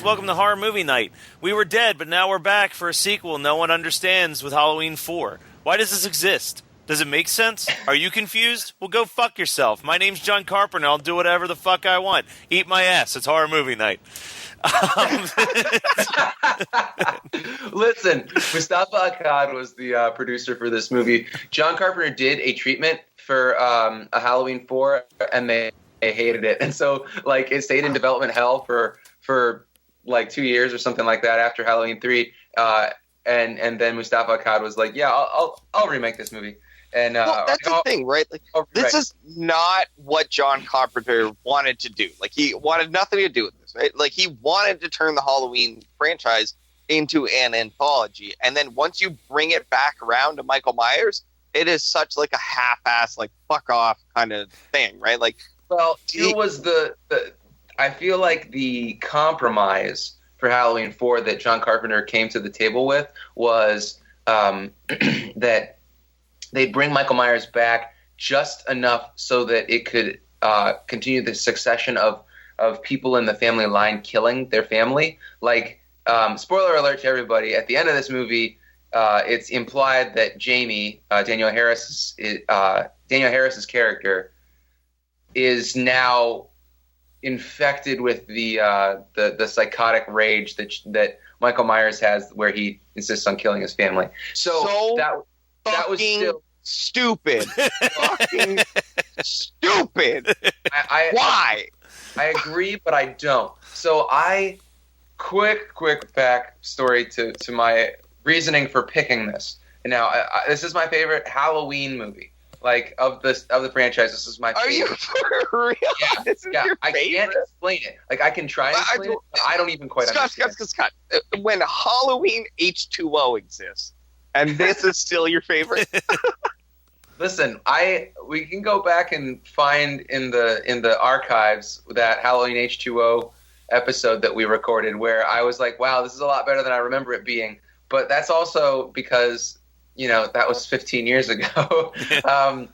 welcome to Horror Movie Night. We were dead, but now we're back for a sequel no one understands with Halloween 4. Why does this exist? Does it make sense? Are you confused? Well, go fuck yourself. My name's John Carpenter. I'll do whatever the fuck I want. Eat my ass. It's Horror Movie Night. Listen, Mustafa Akkad was the producer for this movie. John Carpenter did a treatment for a Halloween 4, and they hated it. And so, like, it stayed in development hell for like 2 years or something like that after Halloween 3. And then Mustafa Akkad was like, yeah, I'll remake this movie. And that's the thing, right? Like, this is not what John Carpenter wanted to do. Like, he wanted nothing to do with this, right? Like, he wanted to turn the Halloween franchise into an anthology. And then once you bring it back around to Michael Myers, it is such like a half-ass, like, fuck off kind of thing, right? Like, well, it was I feel like the compromise for Halloween 4 that John Carpenter came to the table with was that they'd bring Michael Myers back just enough so that it could continue the succession of people in the family line killing their family. Like, spoiler alert to everybody, at the end of this movie, it's implied that Jamie, Danielle Harris's character, is now infected with the psychotic rage that Michael Myers has, where he insists on killing his family. So that was still stupid. Fucking stupid. Why? I agree, but I don't. So quick back story to my reasoning for picking this. And now this is my favorite Halloween movie. Like, of the franchise, this is my favorite. Are you for real? Yeah, this is your I favorite? can't explain it. Like, I can try and explain it, but I don't even quite understand. Scott, when Halloween H2O exists, and this is still your favorite? Listen, we can go back and find in the archives that Halloween H2O episode that we recorded, where I was like, wow, this is a lot better than I remember it being. But that's also because, that was 15 years ago. I'm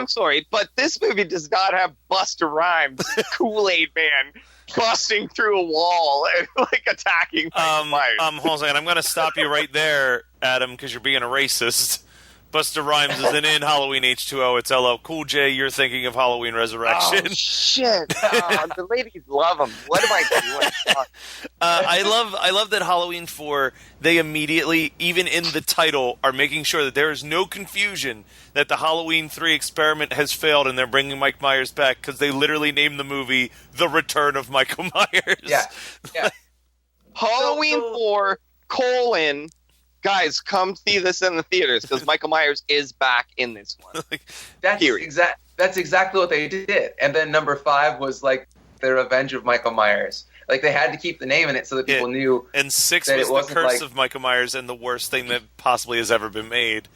sorry, but this movie does not have Busta Rhymes, Kool-Aid Man, busting through a wall and, like, attacking Myers. Hold on a second. I'm going to stop you right there, Adam, because you're being a racist. Busta Rhymes isn't in Halloween H2O. It's LL Cool J. You're thinking of Halloween Resurrection. Oh, shit. The ladies love him. What am I doing? I love that Halloween 4, they immediately, even in the title, are making sure that there is no confusion that the Halloween 3 experiment has failed and they're bringing Mike Myers back, because they literally named the movie The Return of Michael Myers. Yeah. Halloween 4, guys, come see this in the theaters, because Michael Myers is back in this one. That's exactly what they did. And then number 5 was like the Revenge of Michael Myers. Like, they had to keep the name in it so that people knew. And 6 was the Curse of Michael Myers, and the worst thing that possibly has ever been made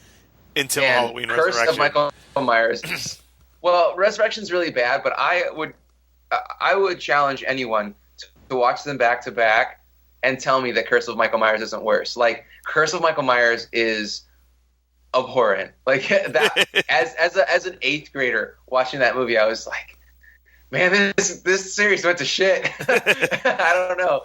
until Halloween Resurrection. Curse of Michael Myers. Well, Resurrection's really bad, but I would challenge anyone to watch them back to back and tell me that Curse of Michael Myers isn't worse. Like, Curse of Michael Myers is abhorrent. Like, that as an 8th grader watching that movie, I was like, man, this series went to shit. I don't know.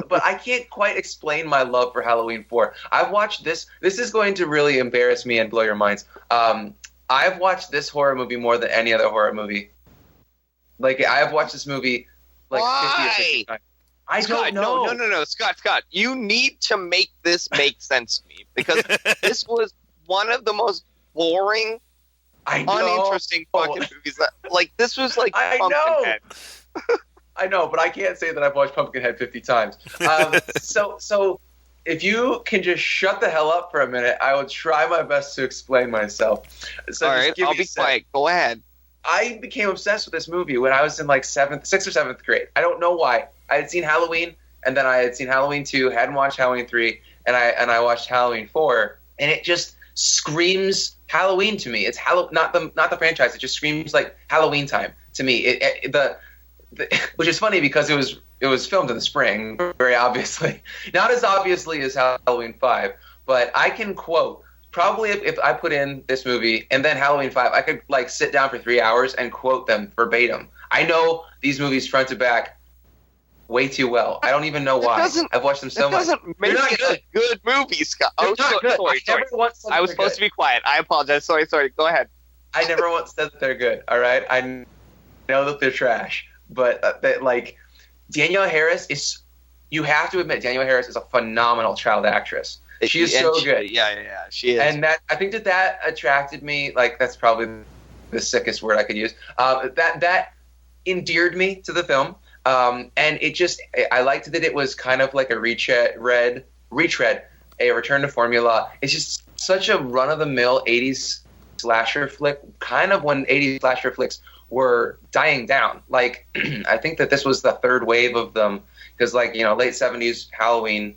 But I can't quite explain my love for Halloween 4. I've watched this. This is going to really embarrass me and blow your minds. I've watched this horror movie more than any other horror movie. Like, I have watched this movie like 50 or 60 times. I don't know. No, Scott. You need to make this make sense to me, because this was one of the most boring, uninteresting fucking movies. Like, this was like Pumpkinhead. I know, but I can't say that I've watched Pumpkinhead 50 times. So if you can just shut the hell up for a minute, I will try my best to explain myself. So all right, I'll be quiet. Go ahead. I became obsessed with this movie when I was in like 6th or 7th grade. I don't know why. I had seen Halloween, and then I had seen Halloween 2, hadn't watched Halloween 3, and I watched Halloween 4, and it just screams Halloween to me. It's not the franchise. It just screams like Halloween time to me. Which is funny because it was filmed in the spring, very obviously. Not as obviously as Halloween 5, but I can quote. Probably if I put in this movie and then Halloween 5, I could like sit down for 3 hours and quote them verbatim. I know these movies front to back way too well. I don't even know why. I've watched them so much. That doesn't make it a good movie, Scott. They're not good. Sorry. I was supposed to be quiet. I apologize. Sorry. Go ahead. I never once said that they're good, all right? I know that they're trash. But, Danielle Harris is... You have to admit, Danielle Harris is a phenomenal child actress. She is so good. Yeah, she is. And I think that attracted me. Like, that's probably the sickest word I could use. That endeared me to the film. And it just, I liked that it was kind of like a retread, a return to formula. It's just such a run-of-the-mill 80s slasher flick, kind of when 80s slasher flicks were dying down. Like, I think that this was the third wave of them, because, like, late 70s Halloween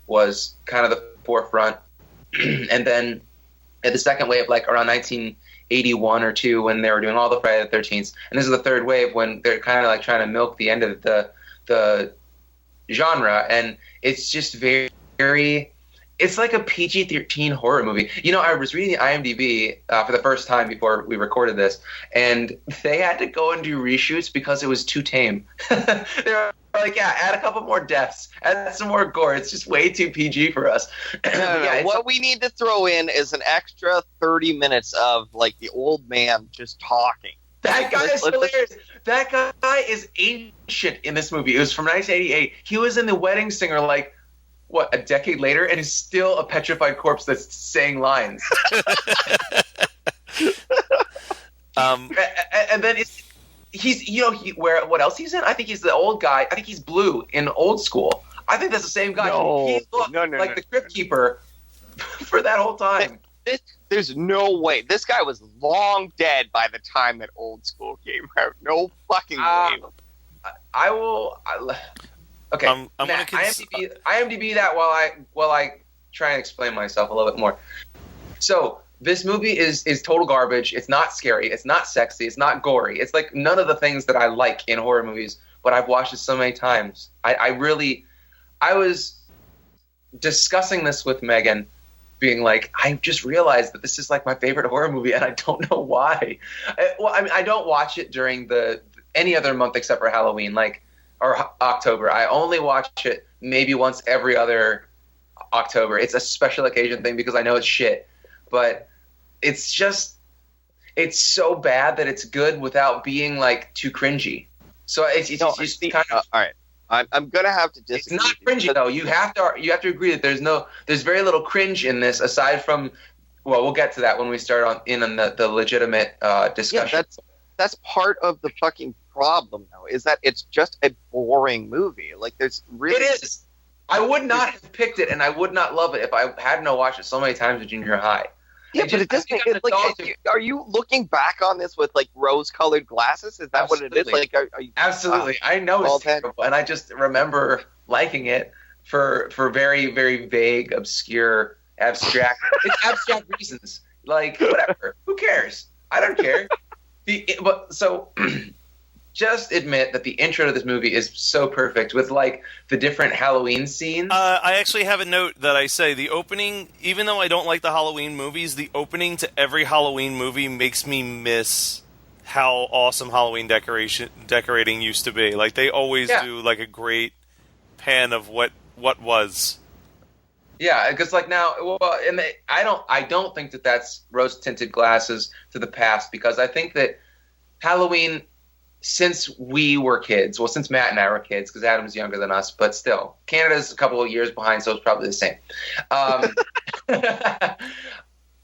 was kind of the forefront. And then at the second wave, like around 1981 or 2, when they were doing all the Friday the 13th, and this is the third wave when they're kind of like trying to milk the end of the genre, and it's just very, very, it's like a PG-13 horror movie. I was reading the IMDb for the first time before we recorded this, and they had to go and do reshoots because it was too tame. They were like, yeah, add a couple more deaths, add some more gore. It's just way too PG for us. No. What we need to throw in is an extra 30 minutes of, like, the old man just talking. That guy is hilarious. That guy is ancient in this movie. It was from 1988. He was in The Wedding Singer, like, what, a decade later, and is still a petrified corpse that's saying lines. And then he's what else he's in? I think he's the old guy. I think he's Blue in Old School. I think that's the same guy. He looked like the Crypt Keeper for that whole time. There's no way. This guy was long dead by the time that Old School came out. No fucking way. I will. Okay, I'm Matt, IMDb that while I try and explain myself a little bit more. So this movie is total garbage. It's not scary. It's not sexy. It's not gory. It's like none of the things that I like in horror movies. But I've watched it so many times. I was discussing this with Megan, being like, I just realized that this is like my favorite horror movie, and I don't know why. I don't watch it during any other month except for Halloween, or October. I only watch it maybe once every other October. It's a special occasion thing because I know it's shit. But it's so bad that it's good without being, like, too cringy. So it's just kind of... All right. I'm going to have to disagree. It's not cringy, though. You have to agree that there's very little cringe in this, aside from... Well, we'll get to that when we start on the legitimate discussion. Yeah, that's part of the fucking problem, though, is that it's just a boring movie. Like, there's really... It is. I would not have picked it, and I would not love it if I hadn't watched it so many times in junior high. Yeah, but it doesn't. Are you looking back on this with, like, rose-colored glasses? Is that Absolutely. What it is? Like, are you, Absolutely. I know it's terrible, and I just remember liking it for very, very vague, obscure, abstract. It's abstract reasons. Like, whatever. Who cares? I don't care. Just admit that the intro to this movie is so perfect with, like, the different Halloween scenes. I actually have a note that I say the opening, even though I don't like the Halloween movies, the opening to every Halloween movie makes me miss how awesome Halloween decorating used to be. Like, they always do, like, a great pan of what was. Yeah, because, like, now, I don't think that that's rose-tinted glasses to the past, because I think that Halloween, since we were kids, well, since Matt and I were kids, because Adam's younger than us, but still, Canada's a couple of years behind, so it's probably the same.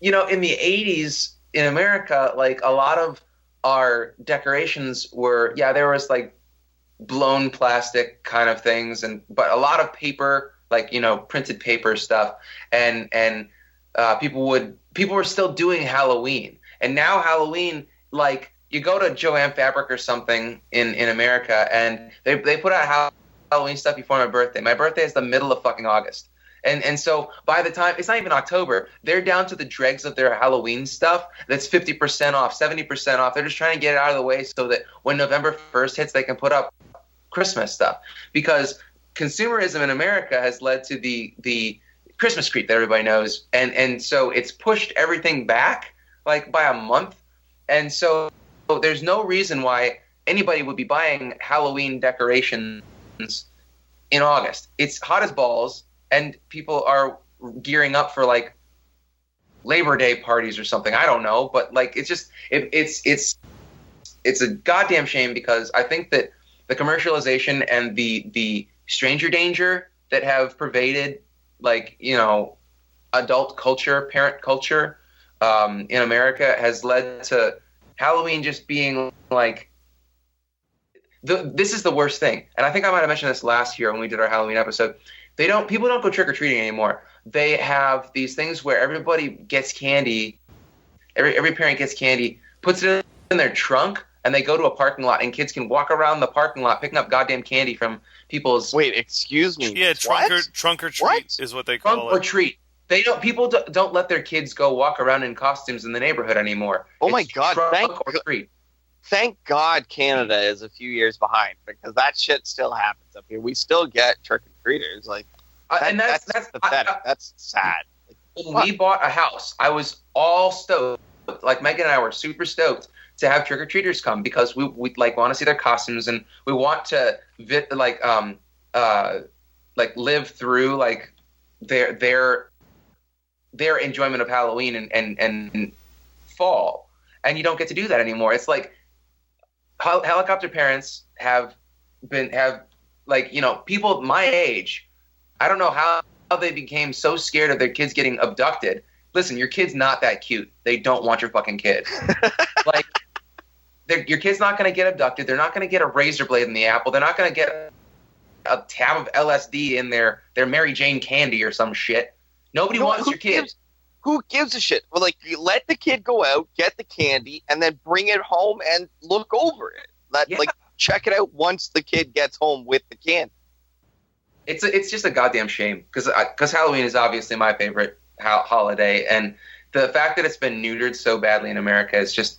In the 80s in America, like, a lot of our decorations were, there was, like, blown plastic kind of things, but a lot of paper, like, printed paper stuff, and people were still doing Halloween, and now Halloween, like, you go to Joanne Fabric or something in America, and they put out Halloween stuff before my birthday. My birthday is the middle of fucking August. And so by the time, it's not even October, they're down to the dregs of their Halloween stuff that's 50% off, 70% off. They're just trying to get it out of the way so that when November 1st hits, they can put up Christmas stuff. Because consumerism in America has led to the Christmas creep that everybody knows. And so it's pushed everything back, like, by a month. And so there's no reason why anybody would be buying Halloween decorations in August. It's hot as balls, and people are gearing up for like Labor Day parties or something. I don't know, but like it's just it's a goddamn shame, because I think that the commercialization and the stranger danger that have pervaded, like, you know, adult culture, parent culture in America has led to Halloween just being like this is the worst thing. And I think I might have mentioned this last year when we did our Halloween episode. People don't go trick-or-treating anymore. They have these things where everybody gets candy. Every parent gets candy, puts it in their trunk, and they go to a parking lot, and kids can walk around the parking lot picking up goddamn candy from people's. Wait, excuse me. Yeah, trunk or treat is what they call it. Trunk or treat. People don't let their kids go walk around in costumes in the neighborhood anymore. Oh my God! Treat. Thank God Canada is a few years behind, because that shit still happens up here. We still get trick or treaters, like, and that's pathetic. That's sad. When we bought a house, I was all stoked. Like Megan and I were super stoked to have trick or treaters come, because we like want to see their costumes, and we want to live through like their enjoyment of Halloween and fall. And you don't get to do that anymore. It's like helicopter parents have like, you know, people my age. I don't know how they became so scared of their kids getting abducted. Listen, your kid's not that cute. They don't want your fucking kid. Like, your kid's not going to get abducted. They're not going to get a razor blade in the apple. They're not going to get a tab of LSD in their Mary Jane candy or some shit. Nobody wants your kid. Who gives a shit? Well, like, you let the kid go out, get the candy, and then bring it home and look over it. Like, check it out once the kid gets home with the candy. It's just a goddamn shame, because Halloween is obviously my favorite holiday, and the fact that it's been neutered so badly in America is just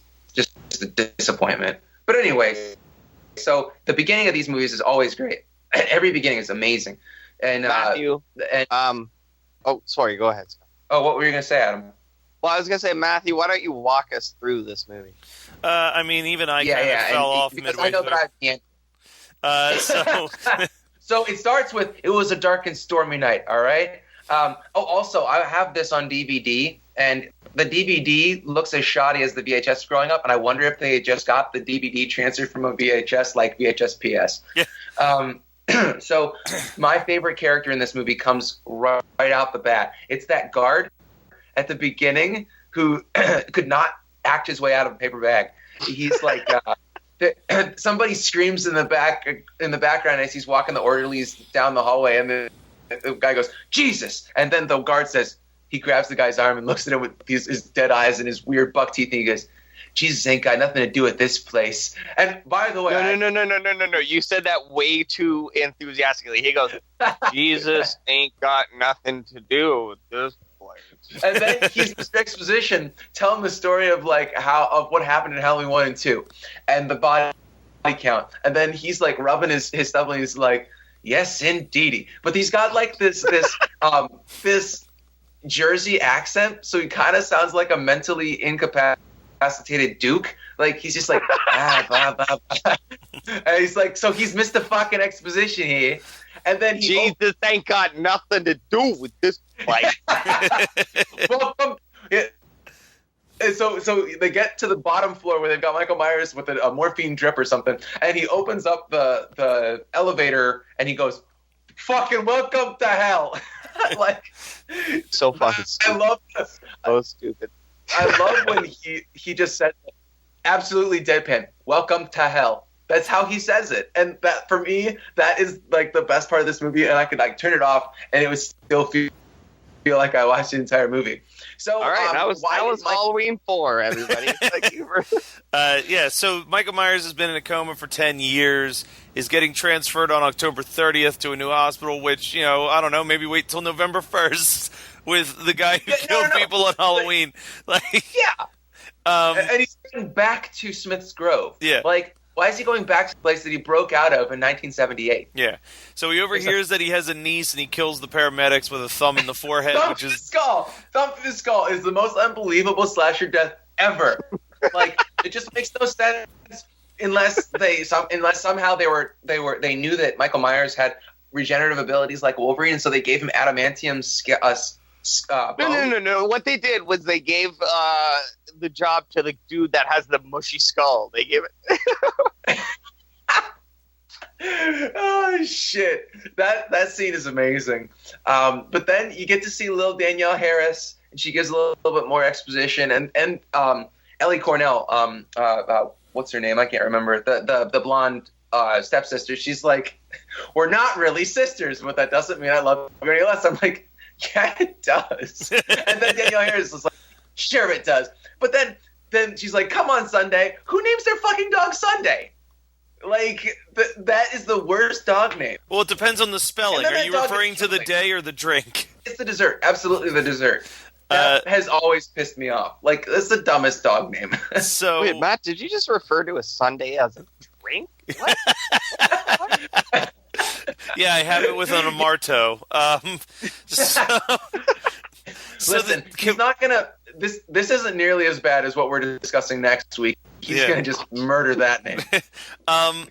a disappointment. But anyway, so the beginning of these movies is always great. Every beginning is amazing. And Matthew, oh, sorry, go ahead, Scott. Oh, what were you going to say, Adam? Well, I was going to say, Matthew, why don't you walk us through this movie? I mean, even I kind of fell off because midway I know through. that I can't. So it starts with, it was a dark and stormy night, all right? Also, I have this on DVD, and the DVD looks as shoddy as the VHS growing up, and I wonder if they just got the DVD transferred from a VHS like VHS PS. Yeah. So my favorite character in this movie comes right out the bat. It's that guard at the beginning who could not act his way out of a paper bag. He's like, somebody screams in the background as he's walking the orderlies down the hallway, and the guy goes, "Jesus!" And then the guard says, he grabs the guy's arm and looks at him with his dead eyes and his weird buck teeth, and he goes, "Jesus ain't got nothing to do with this place." And by the way, no. You said that way too enthusiastically. He goes, "Jesus ain't got nothing to do with this place." And then he's Mr. Exposition telling the story of what happened in Halloween 1 and 2 and the body count. And then he's like rubbing his stuff, and he's like, "Yes, indeedy." But he's got like this Jersey accent, so he kind of sounds like a mentally incapacitated Duke. Like, he's just like, blah, blah, blah. And he's like, so he's Mr. fucking Exposition here. And then Jesus ain't got nothing to do with this place. Welcome. And so they get to the bottom floor where they've got Michael Myers with a morphine drip or something, and he opens up the elevator and he goes, "Fucking welcome to hell." Like, so fucking stupid. I love this. So stupid. I love when he just said, absolutely deadpan, "Welcome to hell." That's how he says it. And that, for me, that is like the best part of this movie, and I could like turn it off and it would still feel like I watched the entire movie. So, all right, that was Halloween 4, everybody. Thank you for... Yeah, so Michael Myers has been in a coma for 10 years, is getting transferred on October 30th to a new hospital, which, you know, I don't know, maybe wait till November 1st with the guy who killed people on Halloween. Yeah. And he's going back to Smith's Grove. Yeah. Like, why is he going back to the place that he broke out of in 1978? Yeah. So he overhears that he has a niece, and he kills the paramedics with a thumb in the forehead. Thumb to the skull is the most unbelievable slasher death ever. Like, it just makes no sense unless somehow they knew that Michael Myers had regenerative abilities like Wolverine, and so they gave him adamantium bone. No. What they did was they gave the job to the dude that has the mushy skull. They gave it. Oh shit! That scene is amazing. But then you get to see little Danielle Harris, and she gives a little bit more exposition. And Ellie Cornell, what's her name? I can't remember. The blonde stepsister. She's like, we're not really sisters, but that doesn't mean I love you any less. I'm like, yeah, it does. And then Danielle Harris is like, sure it does. But then she's like, come on, Sunday. Who names their fucking dog Sunday? Like, that is the worst dog name. Well, it depends on the spelling. Are you referring to the day or the drink? It's the dessert. Absolutely the dessert. That has always pissed me off. Like, it's the dumbest dog name. So, wait, Matt, did you just refer to a sundae as a drink? What? Yeah, I have it with an Amarto. Listen, he's not gonna. This isn't nearly as bad as what we're discussing next week. He's gonna just murder that name.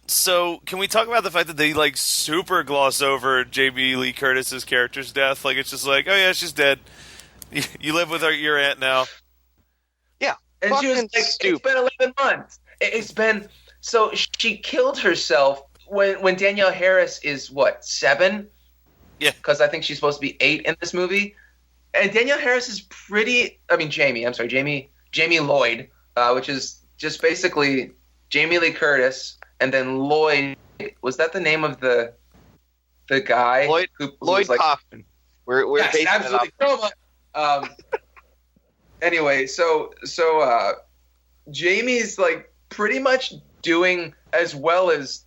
So can we talk about the fact that they like super gloss over Jamie Lee Curtis's character's death? Like it's just like, oh yeah, she's dead. You live with your aunt now. Yeah, and she was like, stupid. It's been 11 months. It's been so she killed herself when Danielle Harris is what 7? Yeah, because I think she's supposed to be 8 in this movie. And Danielle Harris is pretty. I mean, Jamie Lloyd, which is just basically Jamie Lee Curtis, and then Lloyd. Was that the name of the guy? Lloyd like, Kaufman. We're yes, absolutely. Anyway, so Jamie's like pretty much doing as well as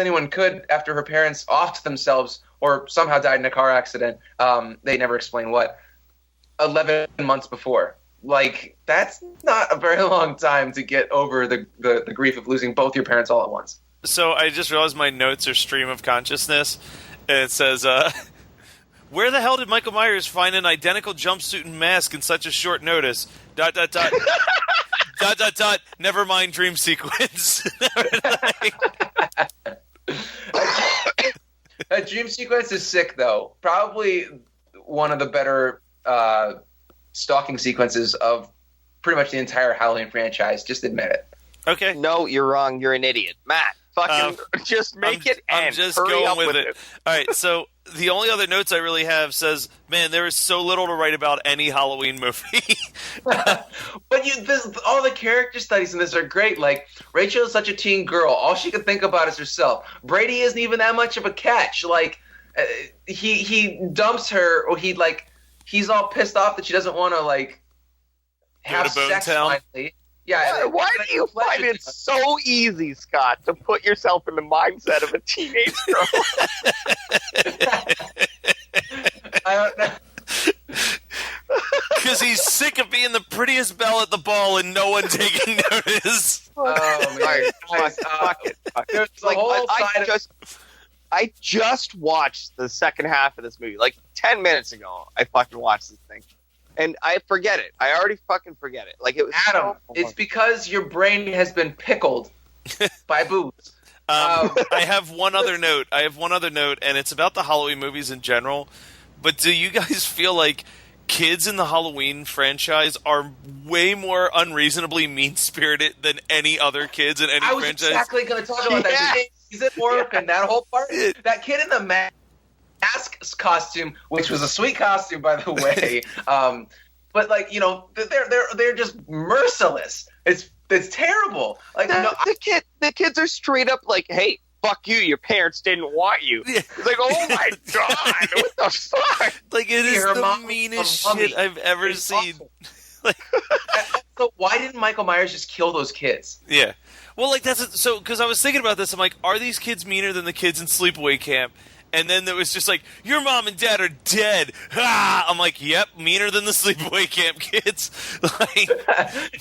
anyone could after her parents offed themselves or somehow died in a car accident. They never explain what. 11 months before. Like, that's not a very long time to get over the grief of losing both your parents all at once. So I just realized my notes are stream of consciousness, and it says, where the hell did Michael Myers find an identical jumpsuit and mask in such a short notice? ... ... ... Never mind dream sequence. That dream sequence is sick, though. Probably one of the better stalking sequences of pretty much the entire Halloween franchise. Just admit it. Okay. No, you're wrong. You're an idiot. Matt, fucking just make it end. I'm just Hurry going up with it. All right, so the only other notes I really have says, man, there is so little to write about any Halloween movie. But all the character studies in this are great. Like, Rachel is such a teen girl. All she can think about is herself. Brady isn't even that much of a catch. Like, he dumps her, or he's all pissed off that she doesn't want to, like, have sex finally. Yeah. Why do you find it so easy, Scott, to put yourself in the mindset of a teenage girl? I don't know. Because he's sick of being the prettiest belle at the ball and no one taking notice. Oh, man. Fuck it. Like, I just watched the second half of this movie. Like, 10 minutes ago, I fucking watched this thing. And I forget it. I already fucking forget it. Like, it was Adam, it's because your brain has been pickled by booze. I have one other note. And it's about the Halloween movies in general. But do you guys feel like kids in the Halloween franchise are way more unreasonably mean-spirited than any other kids in any franchise? I was exactly going to talk about that. Is it work and that whole part? That kid in the mask costume, which was a sweet costume, by the way. But like, you know, they're just merciless. It's terrible. Like the kids are straight up like, hey, fuck you, your parents didn't want you. It's like, oh my god, what the fuck? Like, it is the meanest shit I've ever seen. Like, so why didn't Michael Myers just kill those kids? Yeah. Well, like, because I was thinking about this, I'm like, are these kids meaner than the kids in Sleepaway Camp? And then there was just like, your mom and dad are dead. Ah! I'm like, yep, meaner than the Sleepaway Camp kids. Like,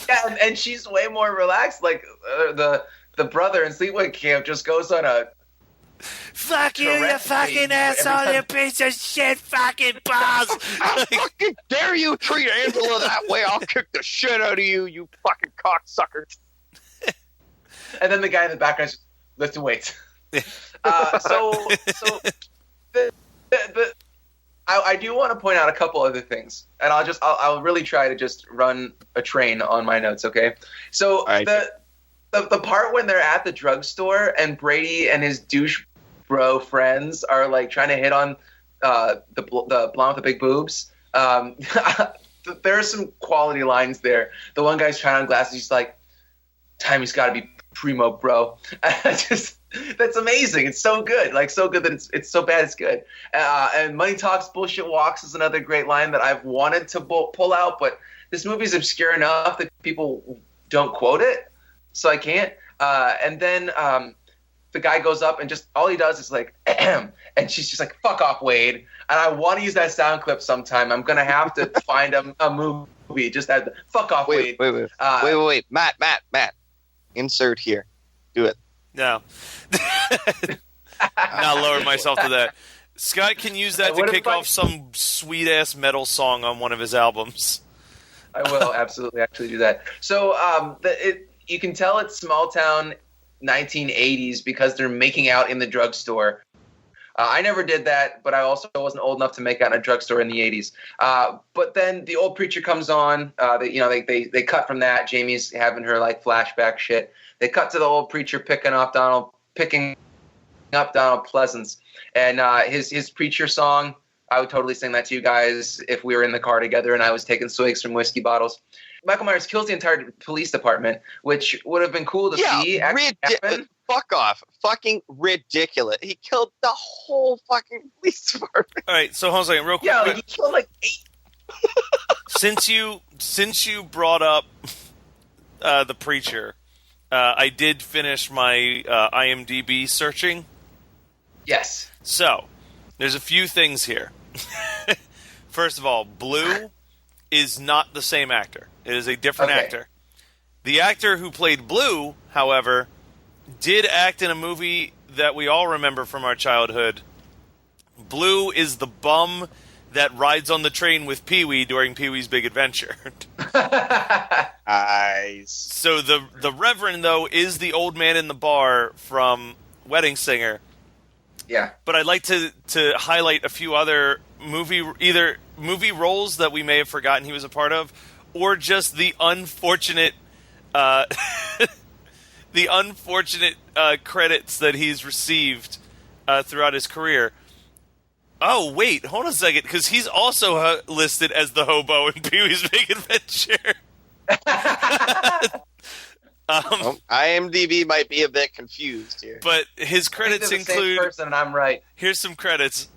yeah, and she's way more relaxed. Like, the brother in Sleepaway Camp just goes on a fuck you, you fucking asshole, you piece of shit, fucking boss. How fucking dare you treat Angela that way? I'll kick the shit out of you, you fucking cocksucker. And then the guy in the background just lifting weights. I do want to point out a couple other things, and I'll really try to just run a train on my notes. Okay, so right. the part when they're at the drugstore and Brady and his douche bro friends are like trying to hit on the blonde with the big boobs. There are some quality lines there. The one guy's trying on glasses. He's like, "Timmy's got to be primo, bro." That's amazing. It's so good. Like, so good that it's so bad it's good. And Money Talks, Bullshit Walks is another great line that I've wanted to pull out, but this movie's obscure enough that people don't quote it, so I can't. And then the guy goes up and just all he does is like, ahem, and she's just like, "Fuck off, Wade." And I want to use that sound clip sometime. I'm gonna have to find a movie just that "fuck off, Wade." Wait. Matt. Insert here. Do it. No. Not lower myself to that. Scott can use that to kick off some sweet-ass metal song on one of his albums. I will absolutely actually do that. So you can tell it's small-town 1980s because they're making out in the drugstore. I never did that, but I also wasn't old enough to make out in a drugstore in the 80s. But then the old preacher comes on. They cut from that. Jamie's having her like flashback shit. They cut to the old preacher picking up Donald Pleasance, and his preacher song. I would totally sing that to you guys if we were in the car together and I was taking swigs from whiskey bottles. Michael Myers kills the entire police department, which would have been cool to see happen. Fuck off. Fucking ridiculous. He killed the whole fucking police department. All right, so hold on a second, real quick. Yeah, like he killed like 8. Since you brought up the preacher, I did finish my IMDb searching. Yes. So, there's a few things here. First of all, Blue is not the same actor. It is a different actor. The actor who played Blue, however, did act in a movie that we all remember from our childhood. Blue is the bum that rides on the train with Pee-wee during Pee-wee's Big Adventure. Nice. So the Reverend, though, is the old man in the bar from Wedding Singer. Yeah. But I'd like to highlight a few other movie roles that we may have forgotten he was a part of, or just the unfortunate credits that he's received throughout his career. Oh, wait, hold on a second, because he's also listed as the hobo in Pee-wee's Big Adventure. IMDb might be a bit confused here. But his credits include... The same person, and I'm right. Here's some credits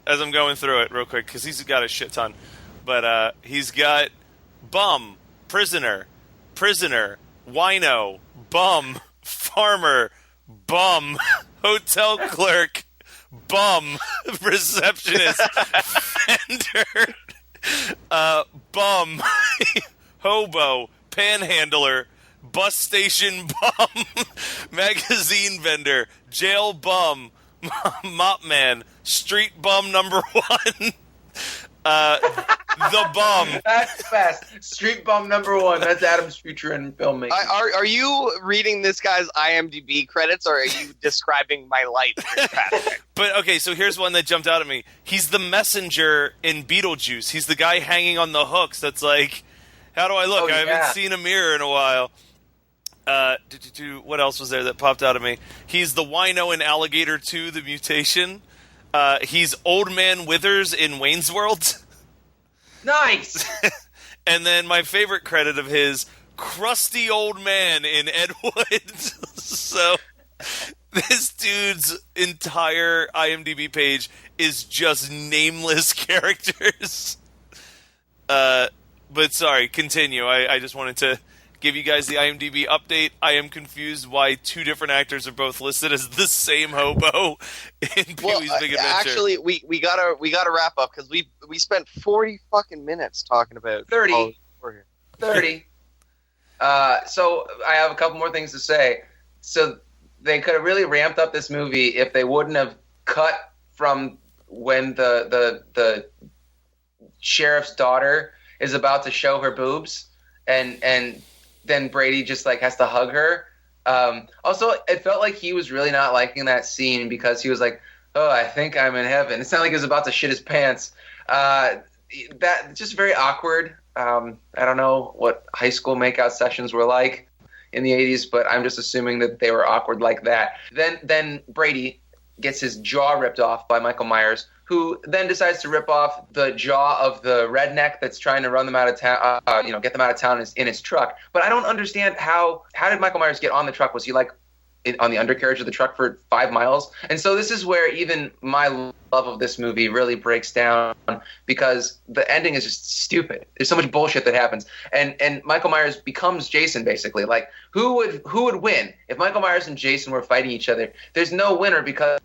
as I'm going through it real quick, because he's got a shit ton. But he's got bum, prisoner, wino, bum, farmer, bum, hotel clerk, bum, receptionist, vendor, bum, hobo, panhandler, bus station bum, magazine vendor, jail bum, mop man, street bum number 1, the bum. That's fast. Street bum number 1. That's Adam's future in filmmaking. Are you reading this guy's IMDb credits, or are you describing my life? But okay, so here's one that jumped out at me. He's the messenger in Beetlejuice. He's the guy hanging on the hooks. That's like, how do I look? Oh, I haven't seen a mirror in a while. What else was there that popped out at me? He's the wino in Alligator 2: The Mutation. He's Old Man Withers in Wayne's World. Nice! And then my favorite credit of his, crusty old man in Ed Wood. So this dude's entire IMDb page is just nameless characters. But sorry, continue. I just wanted to give you guys the IMDb update. I am confused why 2 different actors are both listed as the same hobo in Pee-wee's Big Adventure. Actually, we gotta wrap up because we spent 40 fucking minutes talking about 30. Oh, we're here. 30. So I have a couple more things to say. So they could have really ramped up this movie if they wouldn't have cut from when the sheriff's daughter is about to show her boobs and then Brady just like has to hug her. Also, it felt like he was really not liking that scene because he was like, "Oh, I think I'm in heaven." It sounded like he was about to shit his pants. That just very awkward. I don't know what high school makeout sessions were like in the 80s, but I'm just assuming that they were awkward like that. Then Brady gets his jaw ripped off by Michael Myers, who then decides to rip off the jaw of the redneck that's trying to run them out of town, get them out of town in his truck. But I don't understand how did Michael Myers get on the truck? Was he like on the undercarriage of the truck for 5 miles? And so this is where even my love of this movie really breaks down, because the ending is just stupid. There's so much bullshit that happens, and Michael Myers becomes Jason basically. Like who would win if Michael Myers and Jason were fighting each other? There's no winner because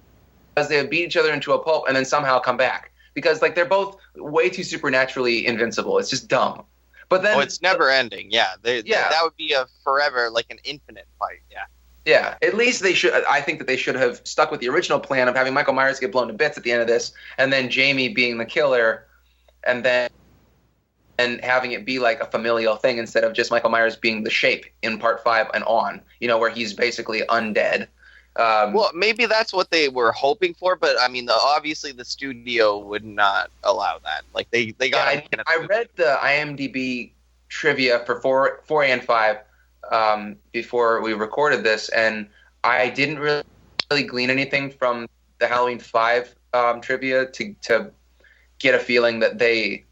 they would beat each other into a pulp and then somehow come back, because like they're both way too supernaturally invincible. It's just dumb. But then it's never ending. Yeah, that would be a forever, like an infinite fight. Yeah. Yeah, at least they should. I think that they should have stuck with the original plan of having Michael Myers get blown to bits at the end of this, and then Jamie being the killer, and having it be like a familial thing instead of just Michael Myers being the Shape in Part 5 and on. Where he's basically undead. Well, maybe that's what they were hoping for, but I mean, obviously the studio would not allow that. Like they got. Yeah, I read the IMDb trivia for 4 and 5. Before we recorded this, and I didn't really glean anything from the Halloween 5 trivia to get a feeling that they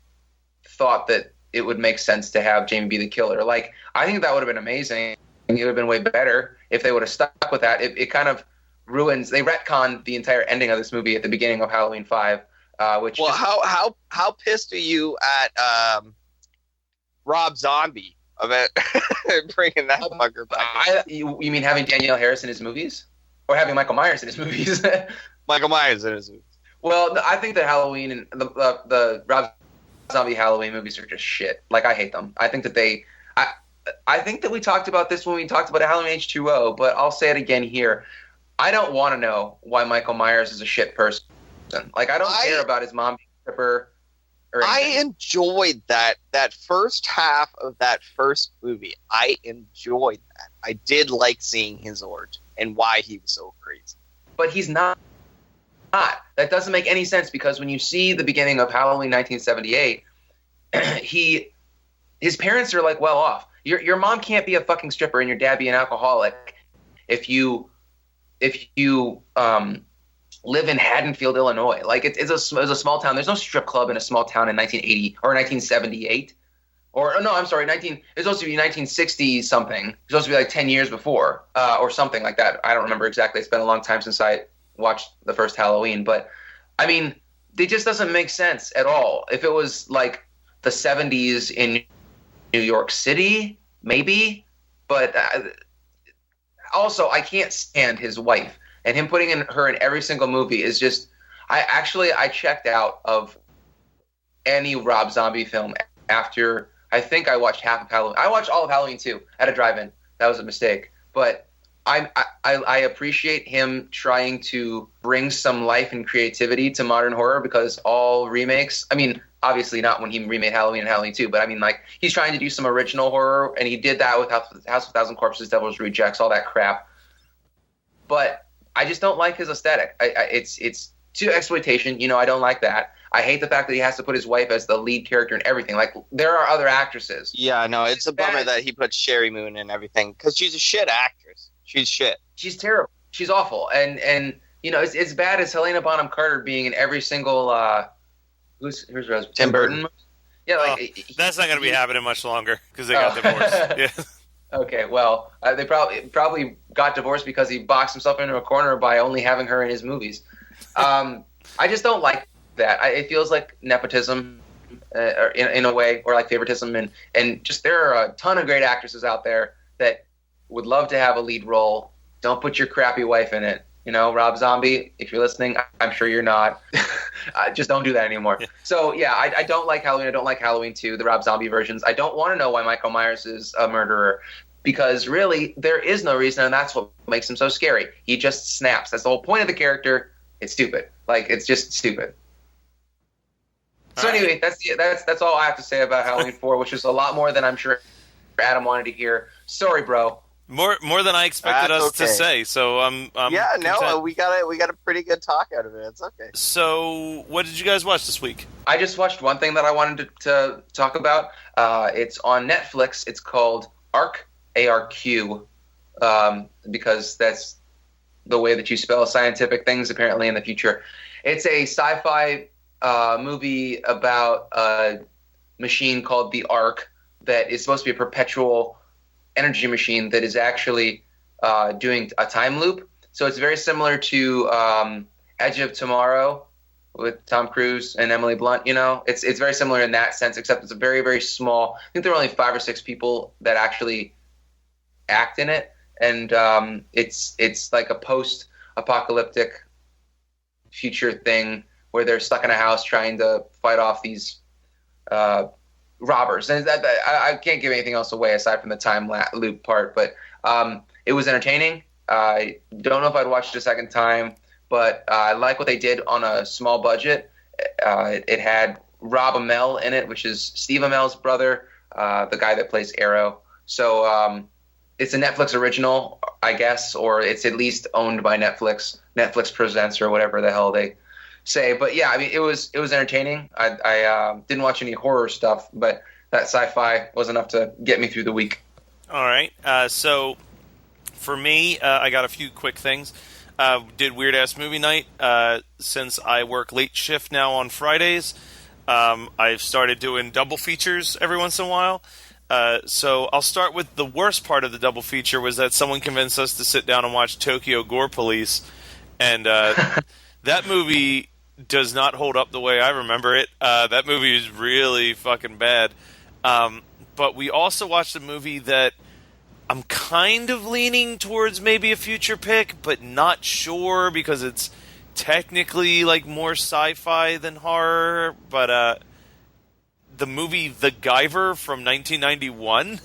thought that it would make sense to have Jamie be the killer. Like, I think that would have been amazing. It would have been way better if they would have stuck with that. It kind of ruins. They retconned the entire ending of this movie at the beginning of Halloween 5. How pissed are you at Rob Zombie about bringing that fucker back? You mean having Danielle Harris in his movies, or having Michael Myers in his movies? Michael Myers in his movies. Well, I think that Halloween and the Rob Zombie Halloween movies are just shit. Like, I hate them. I think that I think that we talked about this when we talked about Halloween H2O, but I'll say it again here. I don't want to know why Michael Myers is a shit person. Like, I don't care about his mom being a stripper. I enjoyed that first half of that first movie. I enjoyed that. I did like seeing his origin and why he was so crazy. But he's not. That doesn't make any sense, because when you see the beginning of Halloween 1978, his parents are like well off. Your mom can't be a fucking stripper and your dad be an alcoholic if you live in Haddonfield, Illinois. Like, it's a small town. There's no strip club in a small town in 1980 or 1978. Or no, I'm sorry, it's supposed to be 1960 something. It's supposed to be like 10 years before, or something like that. I don't remember exactly. It's been a long time since I watched the first Halloween, but I mean, it just doesn't make sense at all. If it was like the 70s in New York City, maybe, but also I can't stand his wife. And him putting her in every single movie is just. I checked out of any Rob Zombie film after I think I watched half of Halloween. I watched all of Halloween 2 at a drive-in. That was a mistake. But I appreciate him trying to bring some life and creativity to modern horror, because all remakes. I mean, obviously not when he remade Halloween and Halloween 2, but I mean, like, he's trying to do some original horror, and he did that with House of 1,000 Corpses, Devil's Rejects, all that crap. But I just don't like his aesthetic. It's too exploitation. I don't like that. I hate the fact that he has to put his wife as the lead character in everything. Like, there are other actresses. Yeah, no, it's a bummer that he put Sherry Moon in everything, because she's a shit actress. She's shit. She's terrible. She's awful. And it's bad as Helena Bonham Carter being in every single who's Tim Burton. Yeah, like that's not going to be happening much longer because they got divorced. Yeah. Okay, well, they probably got divorced because he boxed himself into a corner by only having her in his movies. I just don't like that. It feels like nepotism in a way, or like favoritism, and just there are a ton of great actresses out there that would love to have a lead role. Don't put your crappy wife in it. Rob Zombie, if you're listening, I'm sure you're not. Just don't do that anymore. Yeah. So, yeah, I don't like Halloween. I don't like Halloween 2, the Rob Zombie versions. I don't want to know why Michael Myers is a murderer, because really there is no reason, and that's what makes him so scary. He just snaps. That's the whole point of the character. It's stupid. Like, it's just stupid. So anyway, that's all I have to say about Halloween 4, which is a lot more than I'm sure Adam wanted to hear. Sorry, bro. More than I expected That's us to okay. say. So I'm Yeah, no, content. we got a pretty good talk out of it. It's okay. So what did you guys watch this week? I just watched one thing that I wanted to talk about. It's on Netflix. It's called Arq, ARQ, because that's the way that you spell scientific things apparently in the future. It's a sci-fi movie about a machine called the Ark that is supposed to be a perpetual energy machine that is actually doing a time loop. So it's very similar to Edge of Tomorrow with Tom Cruise and Emily Blunt. You know, it's very similar in that sense, except it's a very, very small. I think there are only 5 or 6 people that actually act in it, and it's like a post-apocalyptic future thing where they're stuck in a house trying to fight off these robbers. And I can't give anything else away aside from the time loop part, but it was entertaining. I don't know if I'd watch it a second time, but I like what they did on a small budget. It had Rob Amell in it, which is Steve Amell's brother, the guy that plays Arrow. So it's a Netflix original, I guess, or it's at least owned by Netflix. Netflix Presents or whatever the hell they say. But yeah, I mean, it was entertaining. I didn't watch any horror stuff, but that sci-fi was enough to get me through the week. All right. So for me, I got a few quick things. Did Weird Ass Movie Night. Since I work late shift now on Fridays, I've started doing double features every once in a while. So I'll start with the worst part of the double feature was that someone convinced us to sit down and watch Tokyo Gore Police. And that movie does not hold up the way I remember it. That movie is really fucking bad. But we also watched a movie that I'm kind of leaning towards maybe a future pick, but not sure because it's technically like more sci-fi than horror. But the movie The Guyver from 1991. Is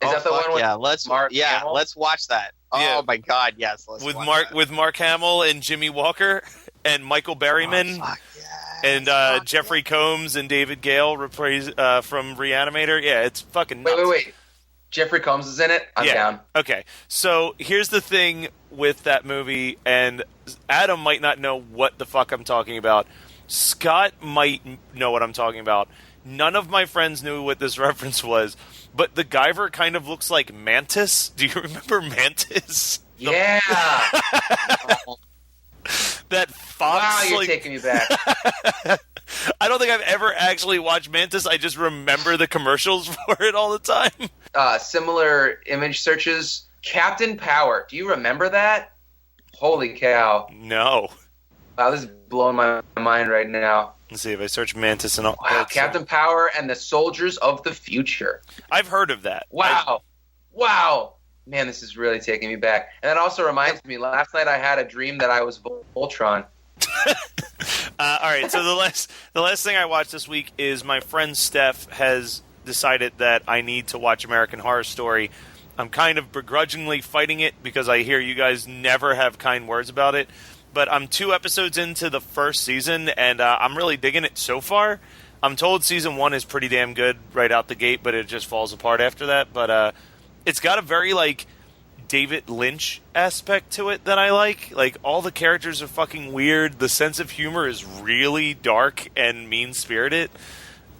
that the one with Mark Hamill? Let's watch that. Yeah. Oh my god, yes. With Mark Hamill and Jimmy Walker and Michael Berryman and Jeffrey Combs and David Gale from Reanimator. Yeah, it's fucking nuts. Wait. Jeffrey Combs is in it? I'm down. Okay, so here's the thing with that movie, and Adam might not know what the fuck I'm talking about. Scott might know what I'm talking about. None of my friends knew what this reference was, but the Guyver kind of looks like Mantis. Do you remember Mantis? Yeah. That fox. Wow, you're taking me back. I don't think I've ever actually watched Mantis. I just remember the commercials for it all the time. Similar image searches. Captain Power. Do you remember that? Holy cow. No. Wow, this is blowing my mind right now. Let's see if I search Mantis and all. Wow, Captain Power and the Soldiers of the Future. I've heard of that. Wow. Man, this is really taking me back. And that also reminds me, last night I had a dream that I was Voltron. All right, so the last thing I watched this week is my friend Steph has decided that I need to watch American Horror Story. I'm kind of begrudgingly fighting it because I hear you guys never have kind words about it. But I'm 2 episodes into the first season, and I'm really digging it so far. I'm told season 1 is pretty damn good right out the gate, but it just falls apart after that. But it's got a very, like, David Lynch aspect to it that I like. Like, all the characters are fucking weird. The sense of humor is really dark and mean-spirited.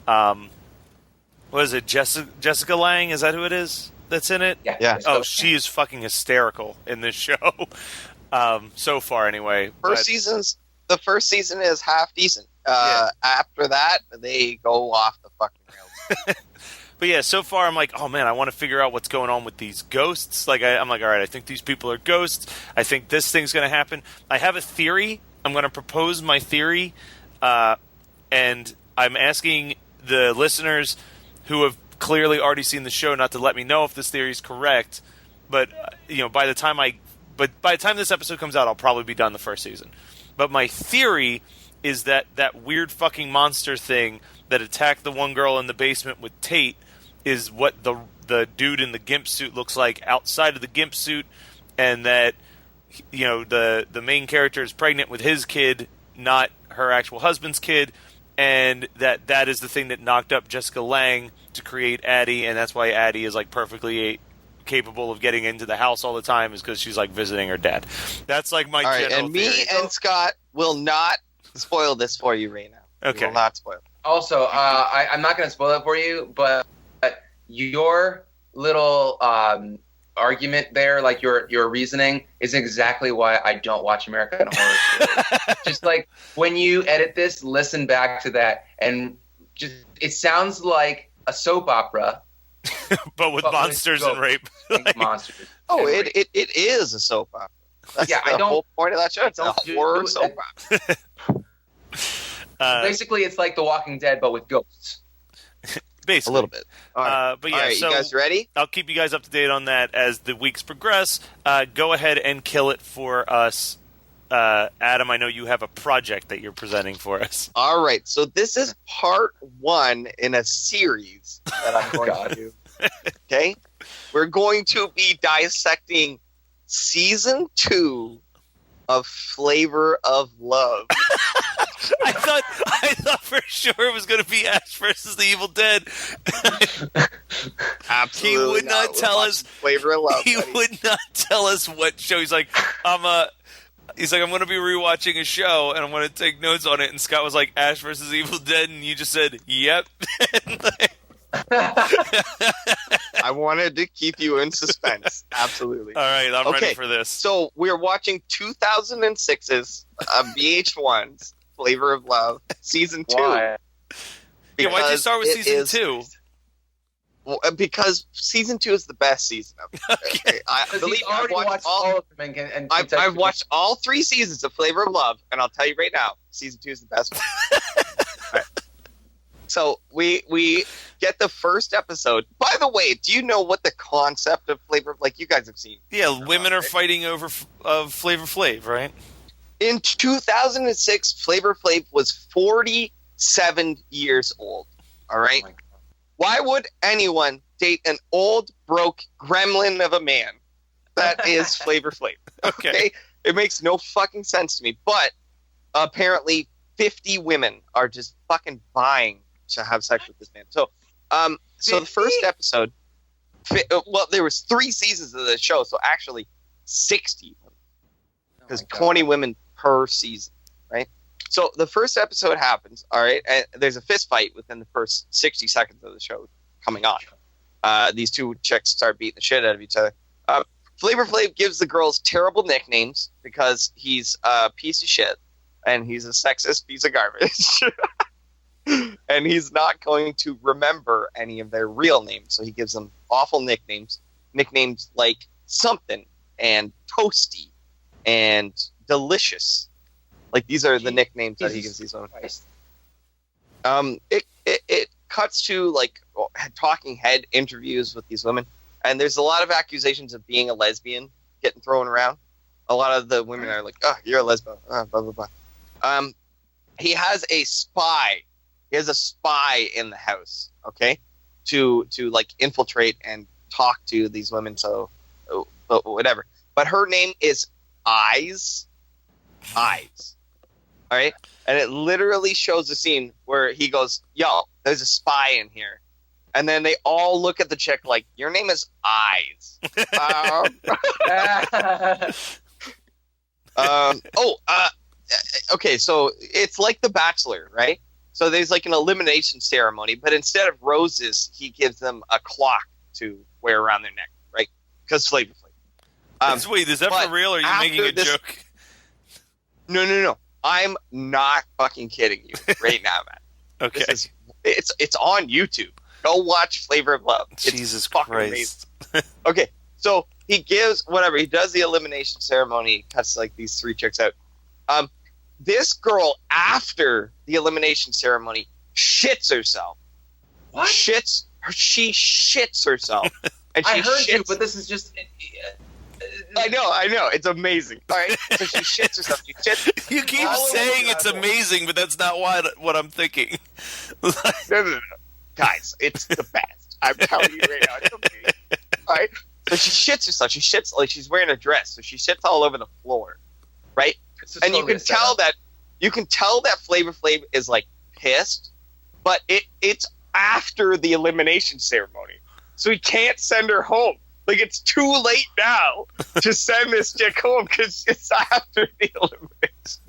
What is it, Jessica Lange? Is that who it is that's in it? Yeah. Oh, she is fucking hysterical in this show. So far, anyway. The first season is half decent. After that, they go off the fucking rails. But yeah, so far I'm like, oh man, I want to figure out what's going on with these ghosts. Like, I'm like, all right, I think these people are ghosts. I think this thing's going to happen. I have a theory. I'm going to propose my theory, and I'm asking the listeners who have clearly already seen the show not to let me know if this theory is correct. But by the time this episode comes out, I'll probably be done the first season. But my theory is that weird fucking monster thing that attacked the one girl in the basement with Tate is what the dude in the gimp suit looks like outside of the gimp suit, and that the main character is pregnant with his kid, not her actual husband's kid, and that is the thing that knocked up Jessica Lange to create Addie, and that's why Addie is like perfectly capable of getting into the house all the time is because she's like visiting her dad. That's like my general and me theory. and Scott will not spoil this for you right now. Okay. We will not spoil it. Also, I'm not going to spoil it for you, but your little argument there, like your reasoning, is exactly why I don't watch American Horror Story. Just like when you edit this, listen back to that, and just it sounds like a soap opera, but with monsters and rape. Monsters. Oh, it is a soap opera. That's the whole point of that show. It's a horror soap opera. Basically, it's like The Walking Dead, but with ghosts. Basically. A little bit. All right. But yeah, All right, so you guys ready? I'll keep you guys up to date on that as the weeks progress. Go ahead and kill it for us. Adam, I know you have a project that you're presenting for us. All right. So this is part 1 in a series that I'm going to do. Okay? We're going to be dissecting season 2 of Flavor of Love. I thought for sure it was going to be Ash versus the Evil Dead. Absolutely. He would not tell us Flavor of Love. He would not tell us what show. He's like, I'm going to be rewatching a show and I'm going to take notes on it. And Scott was like, Ash versus Evil Dead, and you just said, "Yep." I wanted to keep you in suspense. Absolutely. All right, I'm ready for this. So we're watching 2006's VH1's Flavor of Love season 2. Why? Yeah, why'd you start with season 2? Well, because season 2 is the best season of it. Okay. I believe I've watched all of them. And I've watched all 3 seasons of Flavor of Love, and I'll tell you right now, season 2 is the best one. Right. So we get the first episode. By the way, do you know what the concept of Flavor of, like, you guys have seen? Yeah, women are fighting over Flavor Flav, right? In 2006, Flavor Flav was 47 years old. All right? Oh, why would anyone date an old, broke gremlin of a man? That is Flavor Flav. Okay. It makes no fucking sense to me. But apparently 50 women are just fucking buying to have sex with this man. So the first episode, well, there was 3 seasons of the show, so actually 60. Because 20 women per season, right? So the first episode happens, all right, and there's a fist fight within the first 60 seconds of the show coming on. These 2 chicks start beating the shit out of each other. Flavor Flav gives the girls terrible nicknames because he's a piece of shit and he's a sexist piece of garbage. And he's not going to remember any of their real names, so he gives them awful nicknames. Nicknames like Something and Toasty and Delicious. Like, these are the nicknames that he gives these women. It cuts to, like, talking head interviews with these women, and there's a lot of accusations of being a lesbian getting thrown around. A lot of the women are like, "Oh, you're a lesbian," blah blah blah. He has a spy. He has a spy in the house, okay, to like infiltrate and talk to these women. So, whatever. But her name is Eyes. All right, and it literally shows a scene where he goes, "Yo, there's a spy in here," and then they all look at the chick like, "Your name is Eyes." Okay, so it's like The Bachelor, right? So there's like an elimination ceremony, but instead of roses, he gives them a clock to wear around their neck, right? Because Flavor Flav. Wait, is that for real, or are you making a joke? No. I'm not fucking kidding you right now, man. Okay. It's on YouTube. Go watch Flavor of Love. Jesus Christ. Okay, so he gives whatever. He does the elimination ceremony, cuts like these 3 chicks out. This girl, after the elimination ceremony, shits herself. What? She shits herself. And I heard you, but this is just... I know. It's amazing. All right, so she shits herself. You keep saying it's amazing, but that's not what I'm thinking. No. Guys, it's the best. I'm telling you right now, it's amazing. All right, so she shits herself. She shits like she's wearing a dress, so she shits all over the floor, right? And totally you can tell that Flavor Flav is like pissed, but it's after the elimination ceremony, so he can't send her home. Like, it's too late now to send this chick home because it's after the Olympics.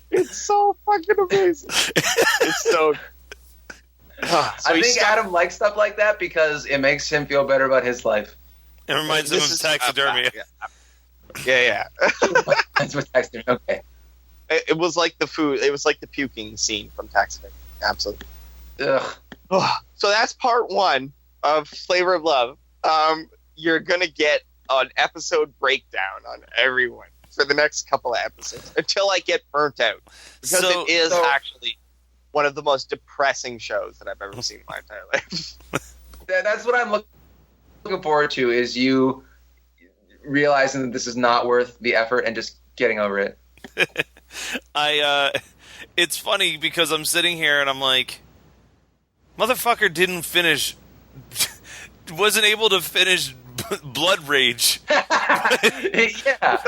It's so fucking amazing. It's so... I think Adam likes stuff like that because it makes him feel better about his life. It reminds him of taxidermy. Yeah. That's what taxidermy. Okay. It was like the food. It was like the puking scene from Taxidermy. Absolutely. Ugh. So that's part one of Flavor of Love. You're gonna get an episode breakdown on everyone for the next couple of episodes until I get burnt out, because it is actually one of the most depressing shows that I've ever seen in my entire life. That's what I'm looking forward to, is you realizing that this is not worth the effort and just getting over it. It's funny because I'm sitting here and I'm like, motherfucker didn't finish, wasn't able to finish Blood Rage. Yeah.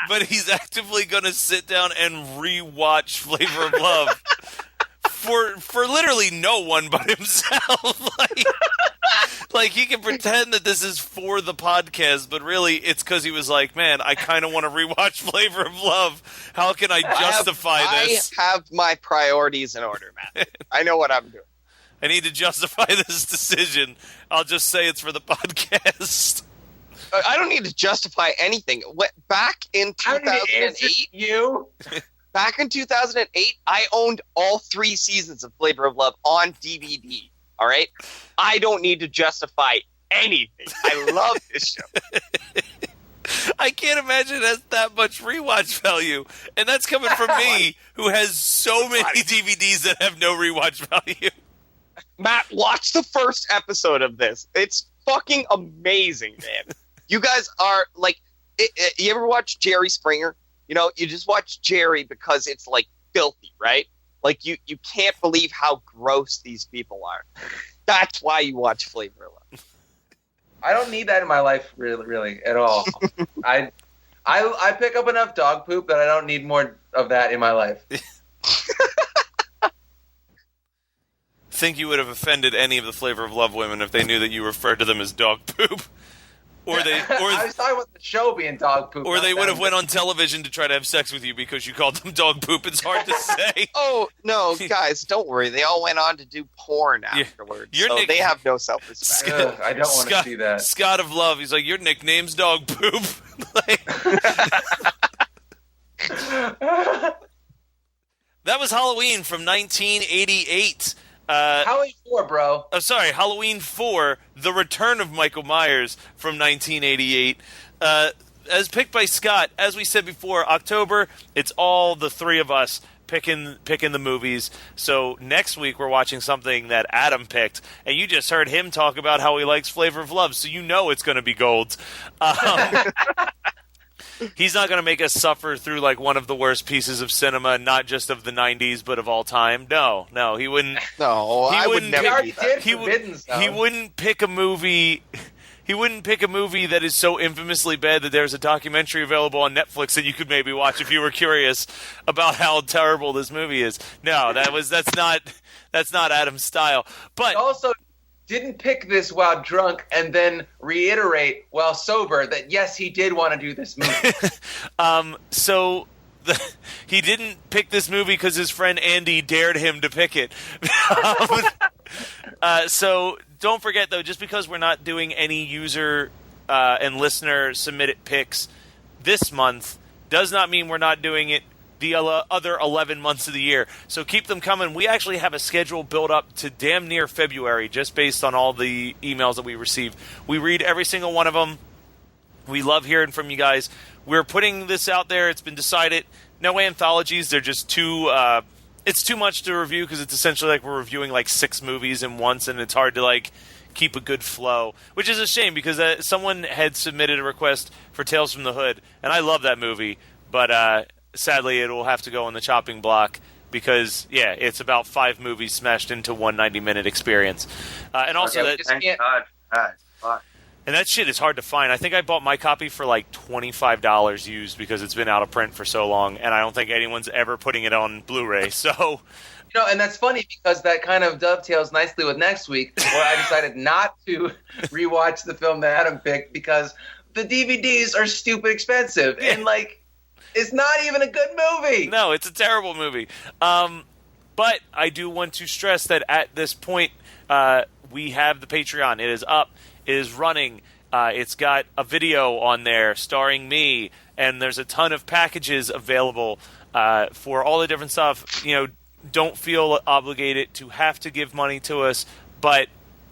But he's actively going to sit down and rewatch Flavor of Love for literally no one but himself. Like he can pretend that this is for the podcast, but really it's because he was like, man, I kind of want to rewatch Flavor of Love. How can I justify this? I have my priorities in order, Matt. I know what I'm doing. I need to justify this decision. I'll just say it's for the podcast. I don't need to justify anything. Back in 2008, back in 2008, I owned all 3 seasons of Flavor of Love on DVD. All right, I don't need to justify anything. I love this show. I can't imagine it has that much rewatch value, and that's coming from me, who has so many DVDs that have no rewatch value. Matt, watch the first episode of this. It's fucking amazing, man. You guys are like, you ever watch Jerry Springer? You know, you just watch Jerry because it's like filthy, right? Like you can't believe how gross these people are. That's why you watch Flavor of Love. I don't need that in my life, really, at all. I pick up enough dog poop that I don't need more of that in my life. Think you would have offended any of the Flavor of Love women if they knew that you referred to them as dog poop, I was talking about the show being dog poop, or they would have went on television to try to have sex with you because you called them dog poop. It's hard to say. Oh no, guys, don't worry. They all went on to do porn afterwards, so they have no self-respect. I don't want to see that. Scott of Love, he's like, your nickname's dog poop. That was Halloween from 1988. Halloween 4, bro. Oh, sorry, Halloween 4, The Return of Michael Myers from 1988. As picked by Scott, as we said before, October, it's all the 3 of us picking the movies. So next week we're watching something that Adam picked, and you just heard him talk about how he likes Flavor of Love, so you know it's going to be gold. He's not going to make us suffer through like one of the worst pieces of cinema, not just of the 90s, but of all time. No, he wouldn't. No, I would never do that. He wouldn't pick a movie. He wouldn't pick a movie that is so infamously bad that there's a documentary available on Netflix that you could maybe watch if you were curious about how terrible this movie is. No, that's not Adam's style. But also didn't pick this while drunk and then reiterate while sober that, yes, he did want to do this movie. He didn't pick this movie because his friend Andy dared him to pick it. So don't forget, though, just because we're not doing any user and listener submitted picks this month does not mean we're not doing it the other 11 months of the year. So keep them coming. We actually have a schedule built up to damn near February just based on all the emails that we receive. We read every single one of them. We love hearing from you guys. We're putting this out there. It's been decided. No anthologies. They're just too... it's too much to review because it's essentially like we're reviewing like 6 movies in once, and it's hard to like keep a good flow, which is a shame because someone had submitted a request for Tales from the Hood, and I love that movie, but... sadly, it will have to go on the chopping block because, it's about 5 movies smashed into one 90-minute experience. And also, thank God. And that shit is hard to find. I think I bought my copy for like $25 used because it's been out of print for so long, and I don't think anyone's ever putting it on Blu-ray. So, and that's funny because that kind of dovetails nicely with next week, where I decided not to rewatch the film that Adam picked because the DVDs are stupid expensive, and like, it's not even a good movie. No, it's a terrible movie. But I do want to stress that at this point, we have the Patreon. It is up. It is running. It's got a video on there starring me, and there's a ton of packages available for all the different stuff. Don't feel obligated to have to give money to us, but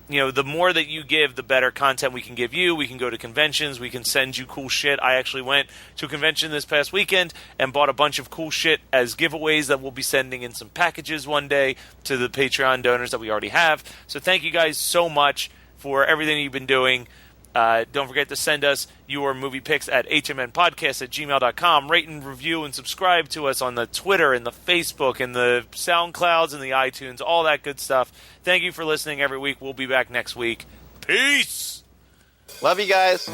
the more that you give, the better content we can give you. We can go to conventions. We can send you cool shit. I actually went to a convention this past weekend and bought a bunch of cool shit as giveaways that we'll be sending in some packages one day to the Patreon donors that we already have. So thank you guys so much for everything you've been doing. Don't forget to send us your movie picks at hmnpodcast@gmail.com. Rate and review and subscribe to us on the Twitter and the Facebook and the SoundClouds and the iTunes, all that good stuff. Thank you for listening every week. We'll be back next week. Peace! Love you guys.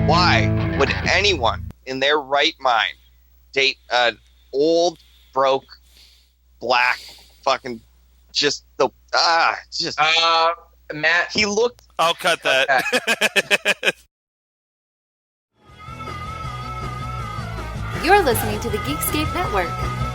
Why would anyone in their right mind date an old, broke, black, fucking Matt, he looked. I'll cut that. You're listening to the Geekscape Network.